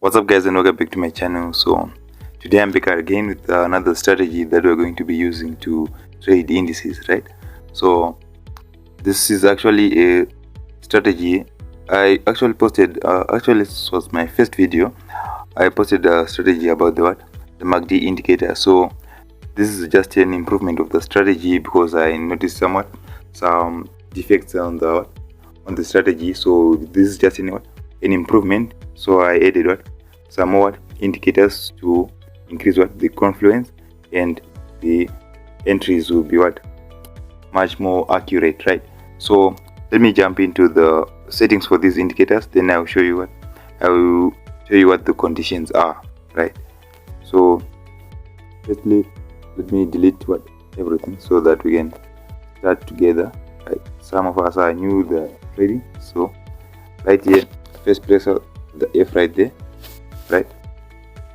What's up guys, and welcome back to my channel. So today I'm back again with another strategy that we're going to be using to trade indices, right? So this is actually a strategy I actually posted. Actually, this was my first video. I posted a strategy about the MACD indicator. So this is just an improvement of the strategy because I noticed some defects on the strategy. So this is just an improvement. So I added some more indicators to increase the confluence, and the entries will be much more accurate, right? So let me jump into the settings for these indicators, then I'll show you what the conditions are, right? So firstly, let me delete everything so that we can start together, right? Some of us are new to the trading, so right here, first press the F right there, right?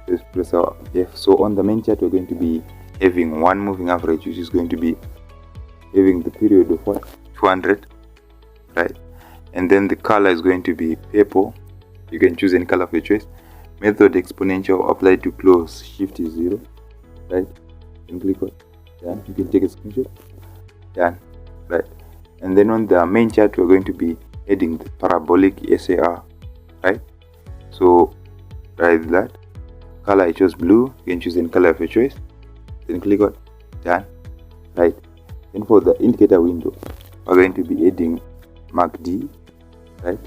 Let's press our F. So on the main chart, we're going to be having one moving average, which is going to be having the period of 200, right? And then the color is going to be purple. You can choose any color of your choice. Method exponential, apply to close, shift is 0, right? You can click on done. You can take a screenshot, done, right? And then on the main chart, we're going to be adding the parabolic SAR, right? So right, that color I chose blue. You can choose any color of your choice, then click on done, right? And for the indicator window, we're going to be adding MACD, right?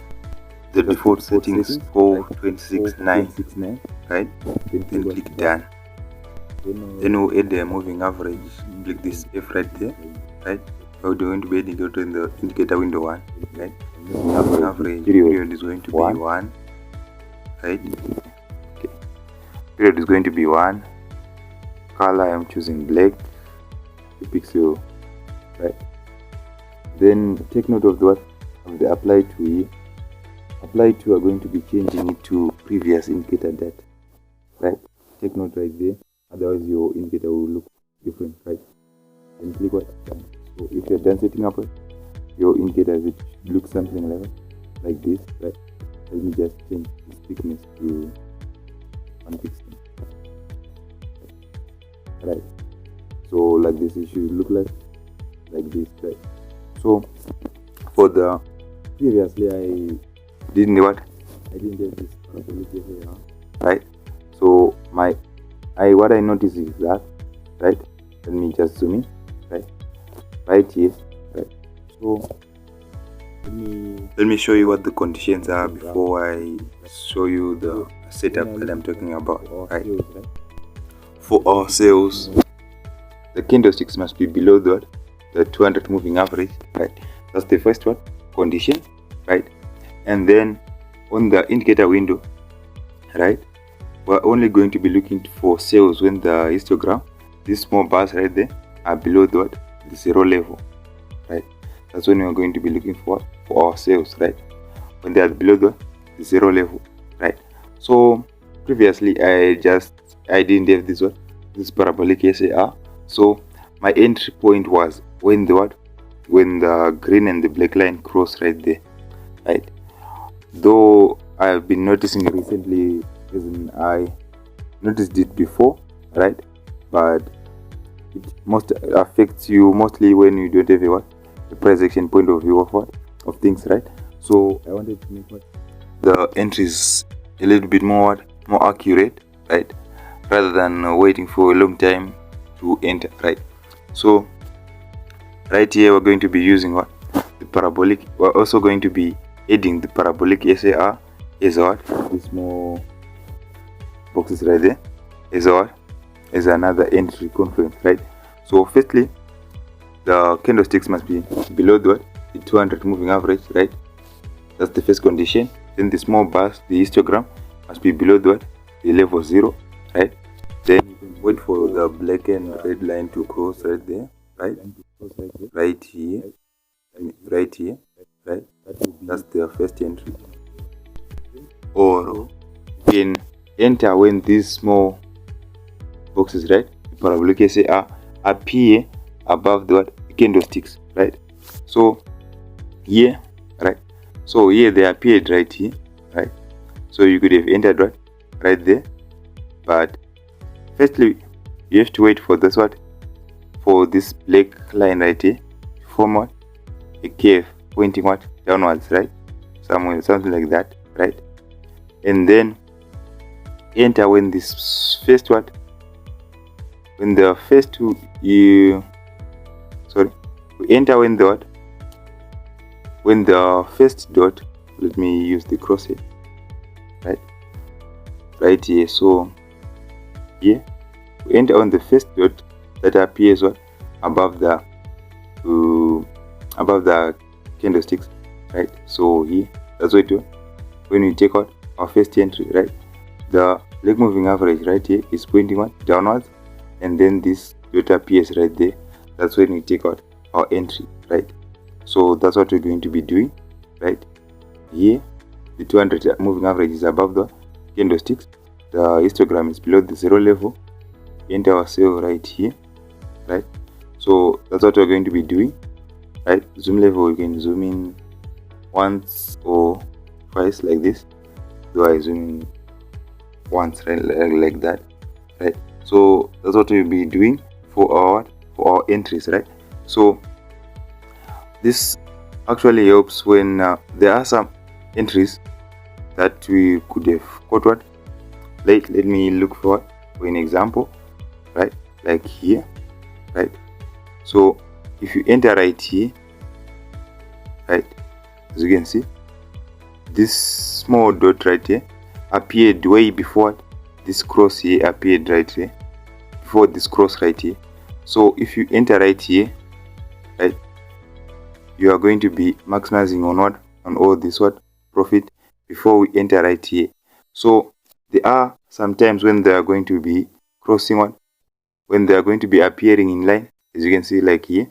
The default settings 426.9, right? Then click done. Then we'll add the moving average. Click this F right there, right? We're going to be adding it in the indicator window 1, right? Moving average period is going to be 1, right? Okay. Period is going to be 1. Color I'm choosing black, the pixel, right? Then take note of the apply to here. Apply to are going to be changing it to previous indicator data, right? Take note right there, otherwise your indicator will look different, right? Then click on done. So if you're done setting up your indicator, it looks something like this, right? Let me just change this thickness to 1 pixel, right? So like this, it should look like this, right? So for the previously I didn't get this parabolic here, right? So what I noticed is that, right? Let me just zoom in, right here, right? So let me show you what the conditions are before I show you the setup that I'm talking about, right? For our sales, the candlesticks must be below the 200 moving average, right? That's the first condition, right? And then on the indicator window, right, we're only going to be looking for sales when the histogram, these small bars right there, are below the 0 level, right? That's when we're going to be looking for our sales, right? When they are below the 0 level, right? So previously I didn't have this parabolic SAR. So my entry point was when the green and the black line cross right there, right? Though I've been noticing recently, I noticed it before, right? But it most affects you mostly when you don't have a price action point of view of things, right? So I wanted to make the entries a little bit more accurate, right? Rather than waiting for a long time to enter, right? So right here we're going to be using the parabolic. We're also going to be adding the parabolic SAR is these small boxes right there is another entry confluence, right? So firstly, the candlesticks must be below the 200 moving average, right? That's the first condition. Then the small bars, the histogram, must be below the level 0, right? Then you can wait for the black and red line to cross right there, right? Right here, right? That's the first entry. Or you can enter when these small boxes, right, the parabolic SAR, appear above the candlesticks, right? So here, right? So here they appeared right here, right? So you could have entered right there. But firstly, you have to wait for this for this black line right here to form a curve pointing downwards, right? Something like that, right? And then enter when this first when the first two we enter when the first dot, let me use the cross here, right here. So here we enter on the first dot that appears above the candlesticks, right? So here, that's what when we take out our first entry, right? The leg moving average right here is pointing downwards, and then this dot appears right there. That's when we take out our entry, right? So that's what we're going to be doing, right? Here, the 200 moving average is above the candlesticks. The histogram is below the 0 level. Enter our sell right here, right? So that's what we're going to be doing, right? Zoom level, you can zoom in once or twice like this. So I zoom in once, right, like that, right? So that's what we'll be doing for our entries, right? So this actually helps when there are some entries that we could have caught late. Let me look for an example, right? Like here, right? So if you enter right here, right, as you can see, this small dot right here appeared way before this cross here appeared right here, before this cross right here. So if you enter right here, right, you are going to be maximizing on all this profit before we enter right here. So there are some times when they are going to be crossing when they are going to be appearing in line, as you can see, like here,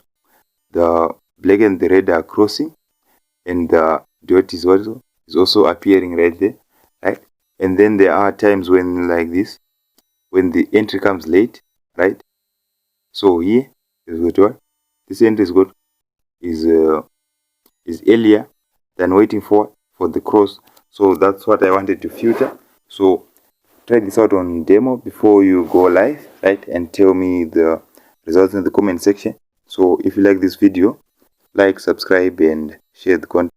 the black and the red are crossing, and the dot is also appearing right there, right? And then there are times when, like this, when the entry comes late, right? So here is what this entry is earlier than waiting for the cross. So that's what I wanted to filter. So try this out on demo before you go live, right? And tell me the results in the comment section. So if you like this video, like, subscribe, and share the content.